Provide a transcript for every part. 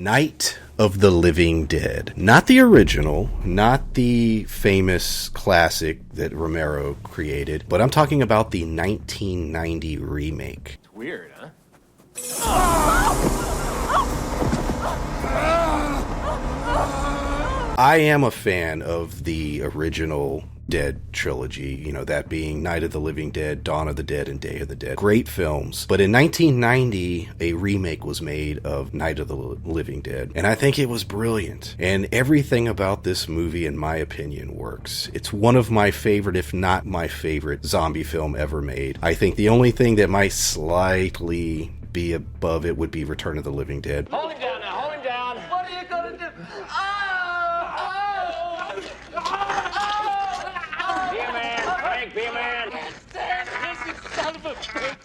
Night of the Living Dead. Not the original, not the famous classic that Romero created, but I'm talking about the 1990 remake. It's weird, huh? I am a fan of the original Dead trilogy, you know, that being Night of the Living Dead, Dawn of the Dead, and Day of the Dead. Great films. But in 1990, a remake was made of Night of the Living Dead, and I think it was brilliant. And everything about this movie, in my opinion, works. It's one of my favorite, if not my favorite, zombie film ever made. I think the only thing that might slightly be above it would be Return of the Living Dead. Hold him down now, hold him down. What are you gonna do? Be a man, Frank, be a man.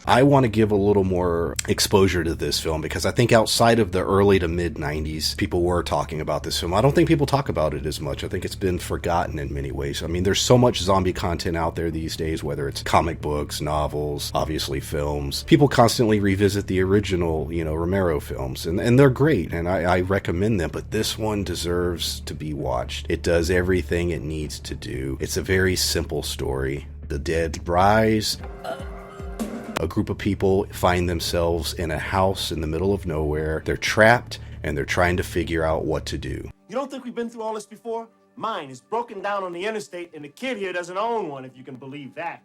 I want to give a little more exposure to this film because I think outside of the early to mid 90s, people were talking about this film. I don't think people talk about it as much. I think it's been forgotten in many ways. I mean, there's so much zombie content out there these days, whether it's comic books, novels, obviously films. People constantly revisit the original, you know, Romero films, and they're great, and I recommend them, but this one deserves to be watched. It does everything it needs to do. It's a very simple story. The dead rise. A group of people find themselves in a house in the middle of nowhere. They're trapped, and they're trying to figure out what to do. You don't think we've been through all this before? Mine is broken down on the interstate, and the kid here doesn't own one, if you can believe that.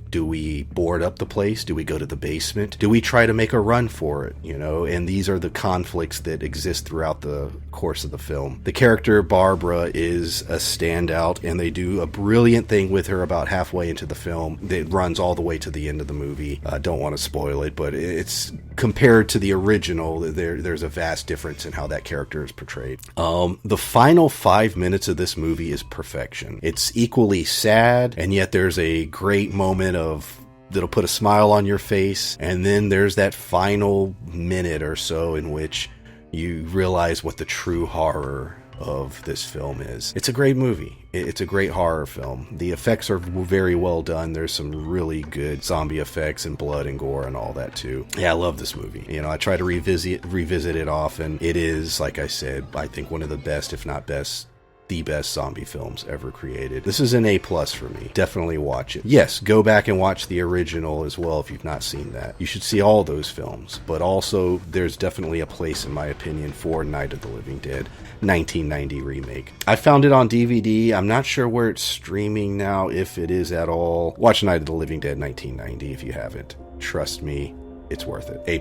Do we board up the place? Do we go to the basement? Do we try to make a run for it? You know, and these are the conflicts that exist throughout the course of the film. The character Barbara is a standout, and they do a brilliant thing with her about halfway into the film that runs all the way to the end of the movie. I don't want to spoil it, but it's compared to the original, there's a vast difference in how that character is portrayed. The final 5 minutes of this movie is perfection. It's equally sad, and yet there's a great moment that'll put a smile on your face, and then there's that final minute or so in which you realize what the true horror of this film is. It's a great movie. It's a great horror film. The effects are very well done. There's some really good zombie effects and blood and gore and all that too. Yeah, I love this movie. You know, I try to revisit it often. It is, like I said, I think one of the best, if not best, the best zombie films ever created. This is an A+ for me. Definitely watch it. Yes, go back and watch the original as well if you've not seen that. You should see all those films, but also there's definitely a place, in my opinion, for Night of the Living Dead 1990 remake. I found it on DVD. I'm not sure where it's streaming now, if it is at all. Watch Night of the Living Dead 1990 if you haven't. Trust me, it's worth it. A+.